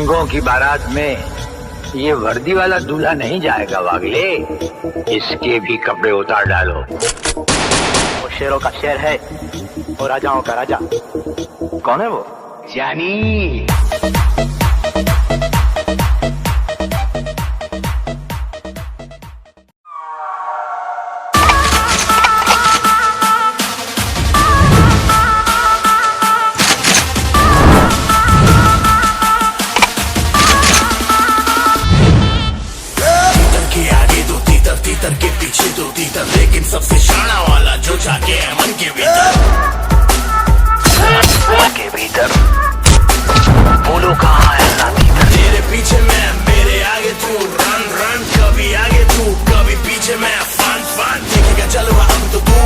रंगों की बारात में ये वर्दी वाला दूल्हा नहीं जाएगा वागले, इसके भी कपड़े उतार डालो। वो शेरों का शेर है और राजाओं का राजा। कौन है वो? जानी। तीतर के पीछे दो तीतर, लेकिन सबसे शाना वाला जो जाके है मन के भीतर। मन के भीतर बोलो कहाँ है ना तीतर। तेरे पीछे मैं, मेरे आगे तू, रन रन, कभी आगे तू कभी पीछे मैं, फन फन देखेगा जलवा अब तो तू।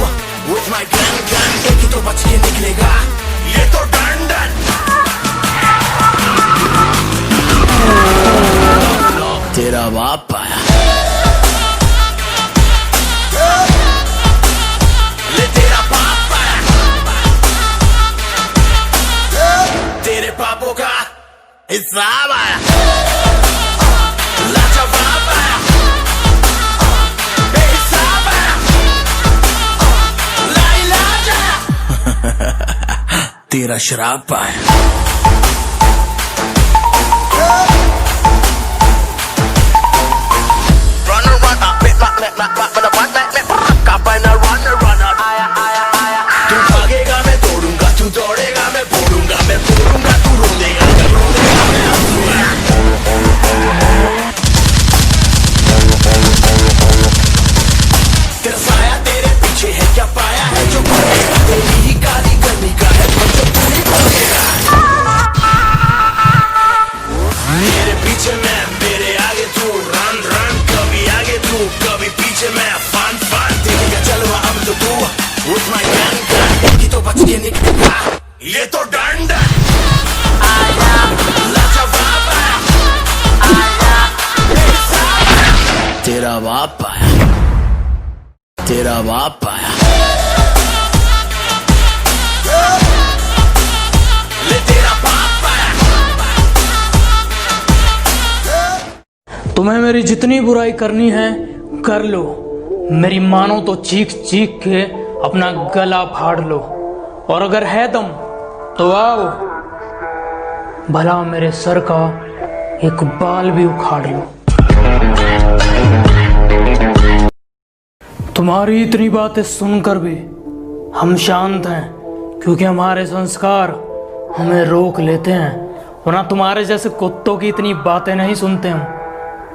With my gun gun एक ही तो बच के निकलेगा, ये तो डन डन। तेरा बाप आया, पापों का हिसाब आया, लाजवाब आया, बेहिसाब आया, लाइलाज आया। तेरा शराब आया। तू भागेगा मैं तोड़ूंगा, तू दौड़ेगा मैं फोड़ूंगा, मैं फोड़ूंगा तू रोंदेगा, मैं रोंदेगा मैं हंसूंगा। तेरा साया तेरे पीछे है, क्या पाया है जो भागेगा, तेरी ही काली करनी का है जो पूरी भागेगा। मेरे पीछे मैं, मेरे आगे तू, रन रन, कभी आगे तू कभी पीछे मैं, फन फन देखेगा जलवा अब तो तू। With my gun gun एक ही तो बच के निकलेगा, ये तो डन डन आया, लाजवाब आया, बेहिसाब आया। तेरा बाप आया, तेरा बाप आया, ले तेरा बाप आया। तुम्हें मेरी जितनी बुराई करनी है कर लो, मेरी मानो तो चीख चीख के अपना गला फाड़ लो, और अगर है दम तो आओ, भला मेरे सर का एक बाल भी उखाड़ लो। तुम्हारी इतनी बातें सुनकर भी हम शांत हैं, क्योंकि हमारे संस्कार हमें रोक लेते हैं, वरना तुम्हारे जैसे कुत्तों की इतनी बातें नहीं सुनते, हम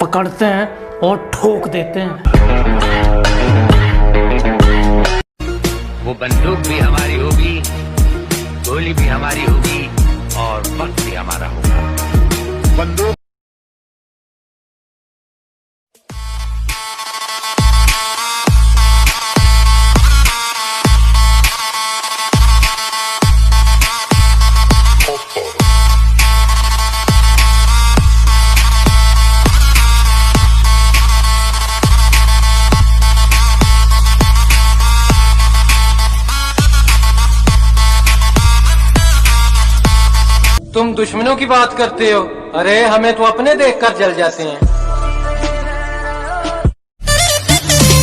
पकड़ते हैं और ठोक देते हैं। वो बंदूक भी हमारी होगी, गोली भी हमारी होगी, और वक्त भी हमारा होगा। बंदूक तुम दुश्मनों की बात करते हो, अरे हमें तो अपने देखकर जल जाते हैं।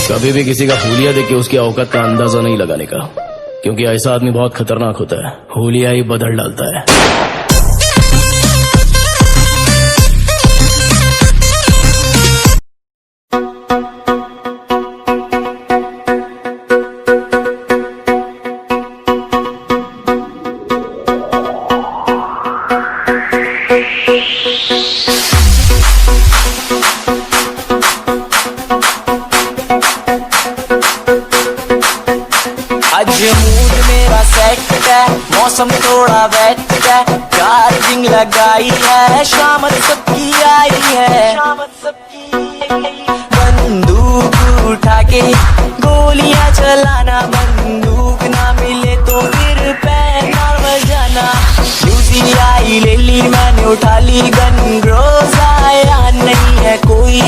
कभी भी किसी का हुलिया देख के उसकी औकात का अंदाजा नहीं लगाने का, क्योंकि ऐसा आदमी बहुत खतरनाक होता है, हुलिया ही बदल डालता है। आज मूड मेरा सेट है, मौसम थोड़ा वेट है, चार्जिंग लगाई है, शाम सबकी आई है। बंदूक उठा के गोलियां चलाना, बंदूक ना मिले तो फिर पैना बजाना। यूजी आई ले ली मैंने, उठा ली गन, रोज आया नहीं है कोई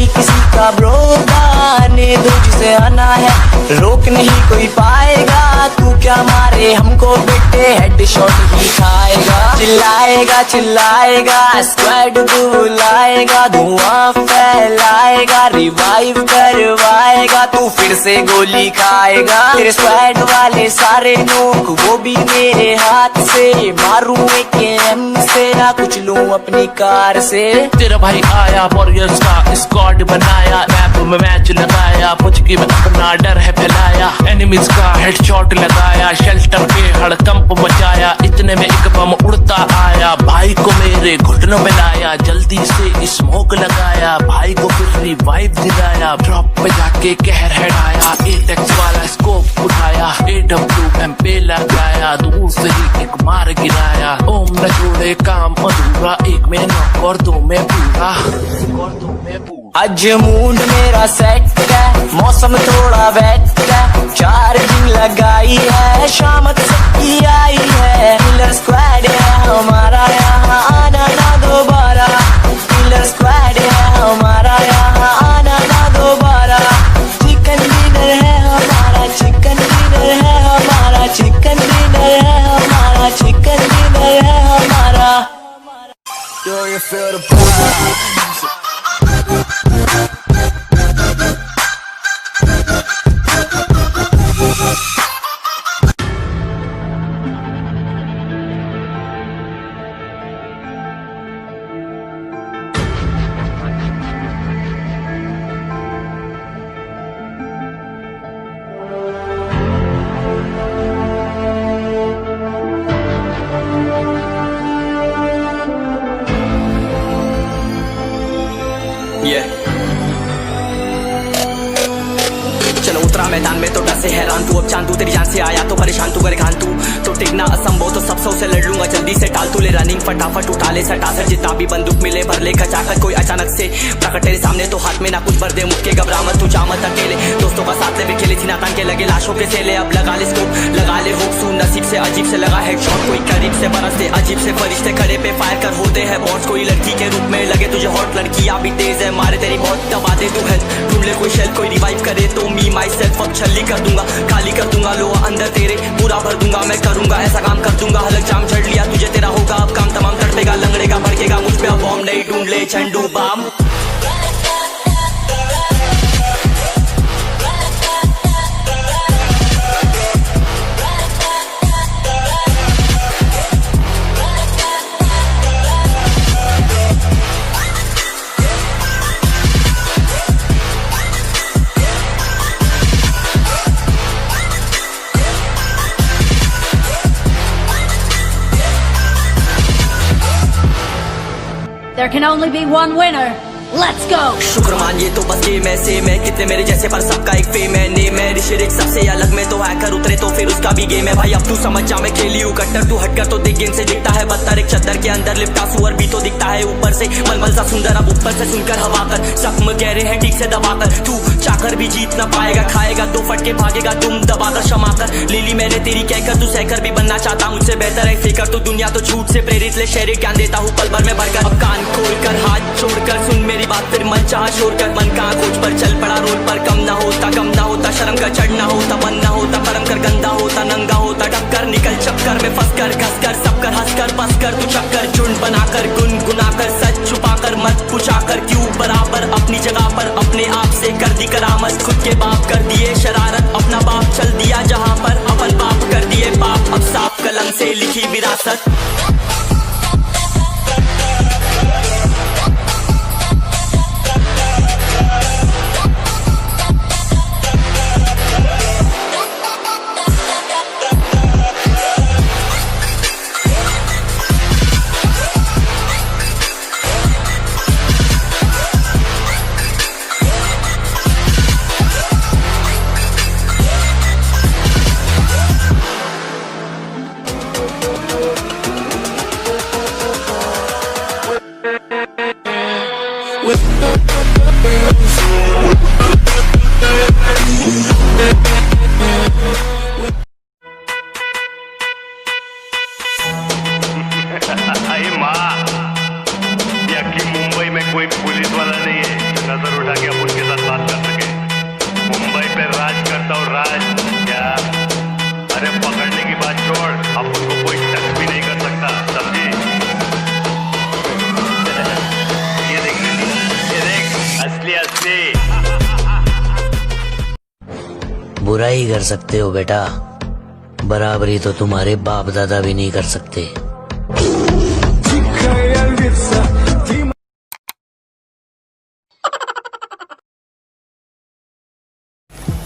किसी का ब्रोदा, आने दो जिसे आना है, रोक नहीं कोई पाएगा। तू क्या मारे हमको बेटे, हेड शॉट ही खाएगा। चिल्लाएगा चिल्लाएगा स्क्वाड बुलाएगा, धुआं फैलाएगा, रिवाइव करवाएगा, तू फिर से गोली खाएगा। तेरे स्क्वाड वाले सारे लोग वो भी मेरे हाथ से, मारूं एक एम से ना कुछ लूं अपनी कार से। तेरा भाई आया वॉरियर्स का स्क्वाड बनाया, मैप में मैच लगाया, पुचकी में अपना डर है फैलाया, एनिमीज का हेडशॉट लगाया, शेल्टर पे हड़कंप मचाया, इतने में एक बम उड़ता आया, भाई को मेरे घुटनों में लाया, जल्दी से स्मोक लगाया, भाई को फिर रिवाइव दिलाया, ड्रॉप पे जाके कहर हेडाया, 8x वाला स्कोप उठाया, AWM पे लगाया, दूर से ही एक मार गिराया, ओम न छोड़े काम अधूरा, एक में नॉक और दो में पूरा। आज मूड मेरा सेट है, मौसम थोड़ा वेट है, चार्जिंग लगाई है, शाम तक की आई है, किलर स्क्वाड है हमारा, यहाँ आना ना दोबारा, किलर स्क्वाड है हमारा, यहाँ आना ना दोबारा, चिकन डिनर है हमारा, चिकन डिनर है हमारा, चिकन डिनर है हमारा, चिकन डिनर है हमारा। Do you feel the pull? चलो उतरा मैदान में तो डर से हैरान तू, अब चांदू तेरी जान से आया तो परेशान तू, करे घान तू तो टिकना असंभव, तो सब सौ से लड़ लूंगा, जल्दी से टाल तू ले रनिंग, फटाफट उठा ले सटा सर, जितना भी बंदूक मिले भर ले खचाकर, कोई अचानक से प्रकट तेरे सामने तो हाथ में ना कुछ भर दे, मुक्के घबरा मत तू जा मत अकेले, दोस्तों का साथ ले खेले थी नातान के लगे लाशों के सेले, अब लगा ले स्कोप लगा ले होप सू, नसीब से अजीब से लगा हेडशॉट, कोई करीब से बरसते अजीब से फरिश्ते खड़े पे फायर कर होते हैं बॉन्स, कोई लड़की के रूप में लगे तुझे हॉट, लड़कियां भी तेज है मारे तेरी बहुत दबा दे तू हेल्थ, ढूंढ ले कोई शेल कोई रिवाइव करे तो मी माई सेल्फ अब छल्ली कर दूंगा, खाली कर दूंगा लोहा अंदर तेरे पूरा भर दूंगा, मैं करूंगा ऐसा काम कर दूंगा, हलक जाम झड़ लिया तुझे तेरा होगा अब काम तमाम, तड़पेगा लंगड़ेगा भड़केगा मुझ पे अब बॉम्ब नहीं, ढूंढ ले झंडू balm. There can only be one winner. Let's go! शुक्र मानिए तो बस गेम ऐसे में, कितने मेरे जैसे पर सबका एक फेम है, नेम है ऋषिरिक सबसे अलग में, तो हैकर उतरे तो फिर उसका भी गेम है भाई, अब तू समझ जा मैं खेली हूँ कट्टर, तू हटकर तो देख गेम से दिखता है बदतर, एक चद्दर के अंदर लिपटा सुअर भी तो दिखता है ऊपर से मलमल सा सुंदर, अब ऊपर से सुनकर हवा कर जख्म गहरे हैं ठीक से दबाकर, तू चाकर भी जीत ना पाएगा, खाएगा दो फटके भागेगा तुम दबाकर क्षमाकर, लीली मैंने तेरी कहकर तू सहकर भी बनना चाहता मुझसे बेहतर है फेकर, तो दुनिया तो झूठ से प्रेरित ले शहरी ज्ञान देता हूँ पल भर में भरकर, अब कान खोलकर हाथ छोड़कर सुन मेरी बात, फिर मन चाह शोर कर, मन कहाँ खोज पर चल पड़ा रोड पर, कम ना होता शर्म का चढ़ना होता, मन ना होता परम कर, गंदा होता नंगा होता, टक्कर निकल चक्कर में फंस कर, घस कर सब कर, हंस कर बस कर, तू चक्कर झुंड बनाकर गुनगुनाकर, सच छुपाकर मत पूछाकर, क्यों बराबर अपनी जगह पर, अपने आप से कर दी करामत, खुद के बाप कर दिए शरारत, अपना बाप चल दिया जहाँ पर, अपन बाप कर दिए बाप, अब साफ कलम से लिखी विरासत। कोई पुलिस वाला नहीं है जो नजर उठा के अपन के साथ बात कर सके। मुंबई पे राज करता हूँ राज क्या? अरे पकड़ने की बात छोड़, अपन को कोई टच भी नहीं कर सकता, समझी? बुराई कर सकते हो बेटा, बराबरी तो तुम्हारे बाप दादा भी नहीं कर सकते।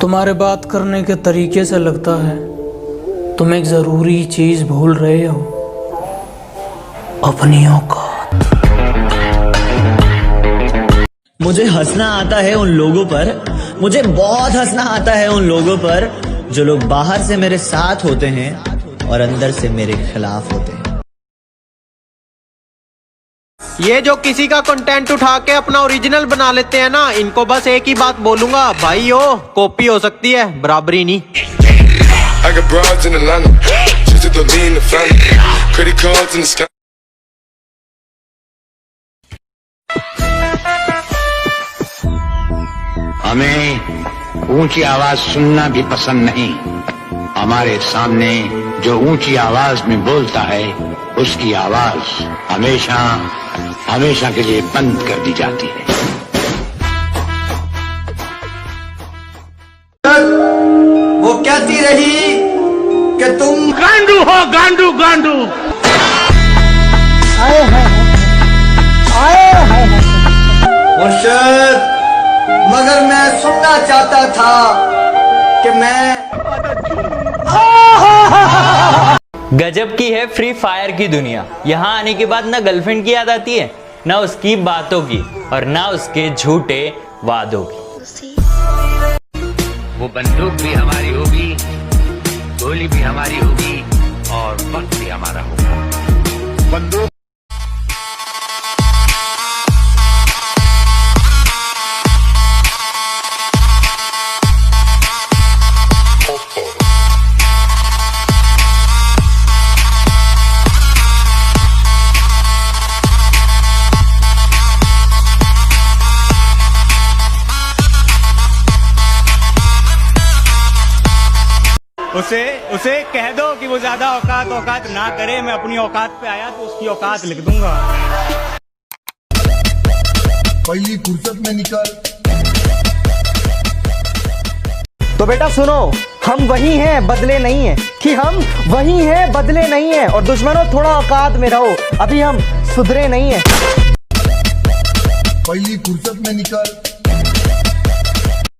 तुम्हारे बात करने के तरीके से लगता है तुम एक जरूरी चीज भूल रहे हो, अपनी औकात। मुझे हंसना आता है उन लोगों पर, मुझे बहुत हंसना आता है उन लोगों पर जो लोग बाहर से मेरे साथ होते हैं और अंदर से मेरे खिलाफ होते हैं। ये जो किसी का कंटेंट उठा के अपना ओरिजिनल बना लेते हैं ना, इनको बस एक ही बात बोलूंगा, भाई हो कॉपी हो सकती है, बराबरी नहीं। I got broads in Atlanta, just to lean the family, credit cards in the sky. हमें ऊंची आवाज सुनना भी पसंद नहीं। हमारे सामने जो ऊंची आवाज में बोलता है उसकी आवाज हमेशा हमेशा के लिए बंद कर दी जाती है। वो कहती रही कि तुम गांडू हो, गांडू गांडू। मुर्शिद, मगर मैं सुनना चाहता था कि मैं गजब की है फ्री फायर की दुनिया। यहाँ आने के बाद ना गर्लफ्रेंड की याद आती है, ना उसकी बातों की, और ना उसके झूठे वादों की। वो बंदूक भी हमारी होगी, गोली भी हमारी होगी, और वक्त भी हमारा होगा। बंदूक उसे कह दो कि वो ज्यादा औकात ना करे। मैं अपनी औकात पे आया तो उसकी औकात लिख दूंगा। पहली फुर्सत में निकल। तो बेटा सुनो, हम वही हैं, बदले नहीं हैं, कि हम वही हैं, बदले नहीं हैं। और दुश्मनों थोड़ा औकात में रहो, अभी हम सुधरे नहीं हैं। पहली फुर्सत में निकल।